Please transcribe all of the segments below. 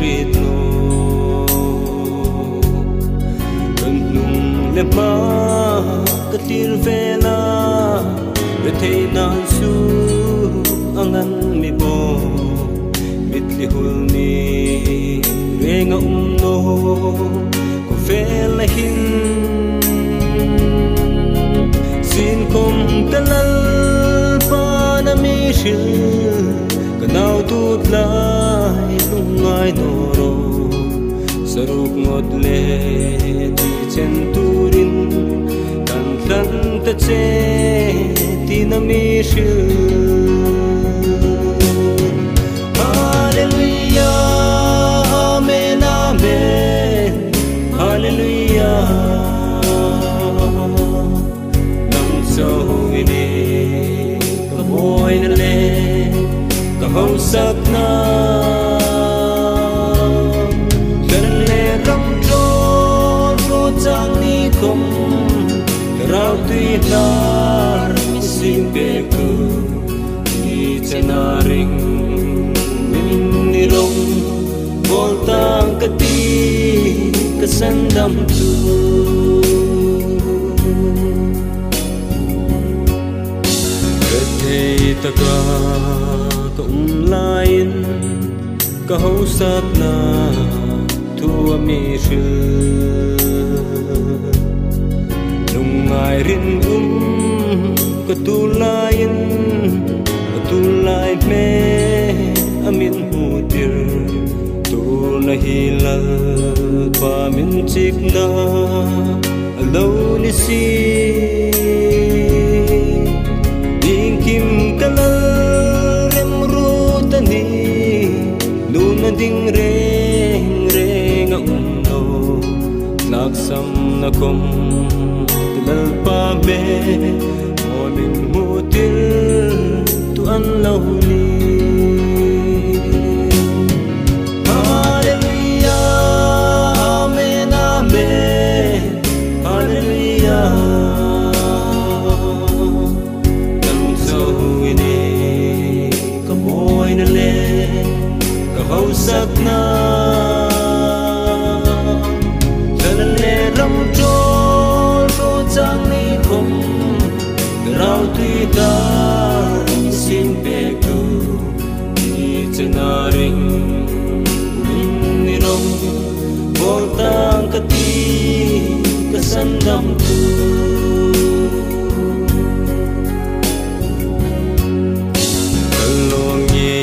riết nô cần nung lem ma cái tir về la để thấy nan su angan mi bo mit li hul ni re ngom no ko fe la hin sin kom talal pa na mi shil kanau tut lai lung ngai no ro saruk ngot le ti chen turin kan than ta che ti na mi shil hallelujah amen amen hallelujah nang so ini ka boy na le ka hau sak na không rau tùy lar mi xin bê cư đi chân à ring min ni rong vol tang ka ti ka san dam tu ke thei ta ka lain ka hau sat na thua mi sư ngai rin ka tu lai me amin hu tir tu na hilal pa min chik na alo ni si ding kim kalal rem ru tani nu na ding reng no nak sam na kom pa me mo min mutil tu an lâu ni hallelujah amen amen hallelujah nang so ini ka boy na le ka hau sak na le ram cho sang ni không rau tùy ta xin bê cư đi chân à ring ni rong vô tang ka ti ka san dam tu kalong ye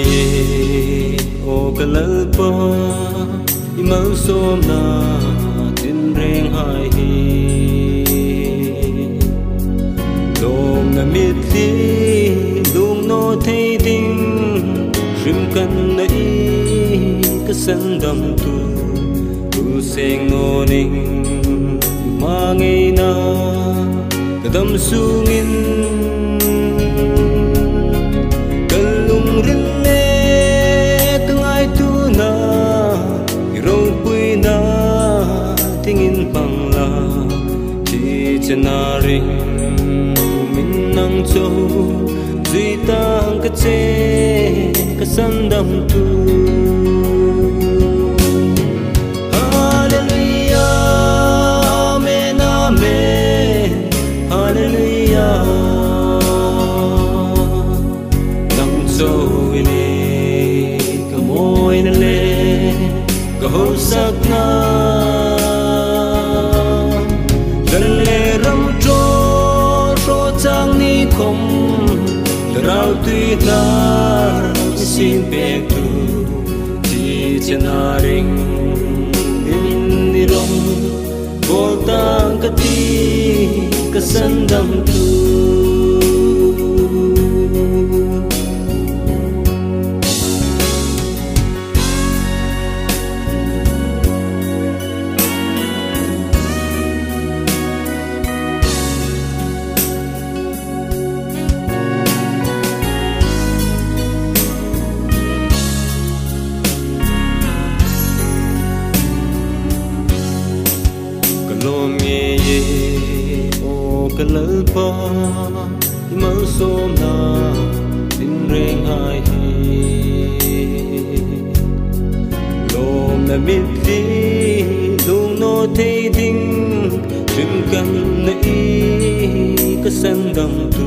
o kalalpa imal som na tin reng hai hi na miệt li lung no thấy tình rim kan na i ka san dam tu seng no ning ma ngei na ka dam sungin kalung rin le kangai tu na ro pui na tingin pang la chi chana ring nang cho duy tang ka che ka san dam tu hallelujah amen amen hallelujah nang cho ini ka moy na le ka ho sak na không rau tùy lar xin bê tu chỉ chân à ring in ni rong vô tang ka ti ka san dam tu lom ye o kalalpa imal som na tin reng hai hi lo là biết đi luôn nô thấy đinh đừng cần nãy cái sân đầm tu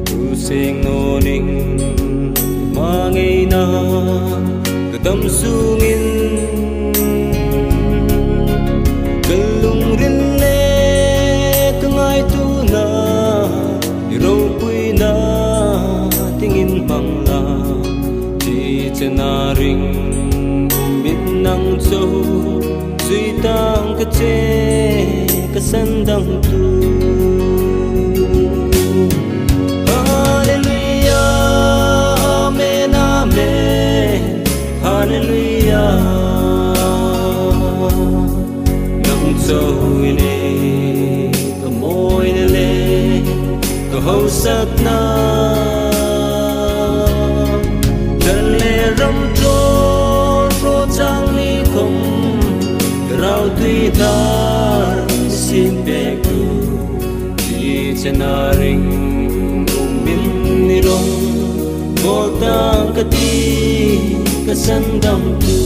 tu sen nô ninh mà ngày na cái tâm su nghìn cái lung rin lệ cái ngày tu na đi râu quy na tiếng in bằng la chỉ chân na ring biết năng châu duy tăng cái chế cái sân đầm tu. Hallelujah, nâng sâu ini có môi lên có hậu sát na đơn lệ râm trô trô trang ni không rau tùy ta xin bè cù đi chân à rình min ni rong vô ta cái ti cái sân đầm tu.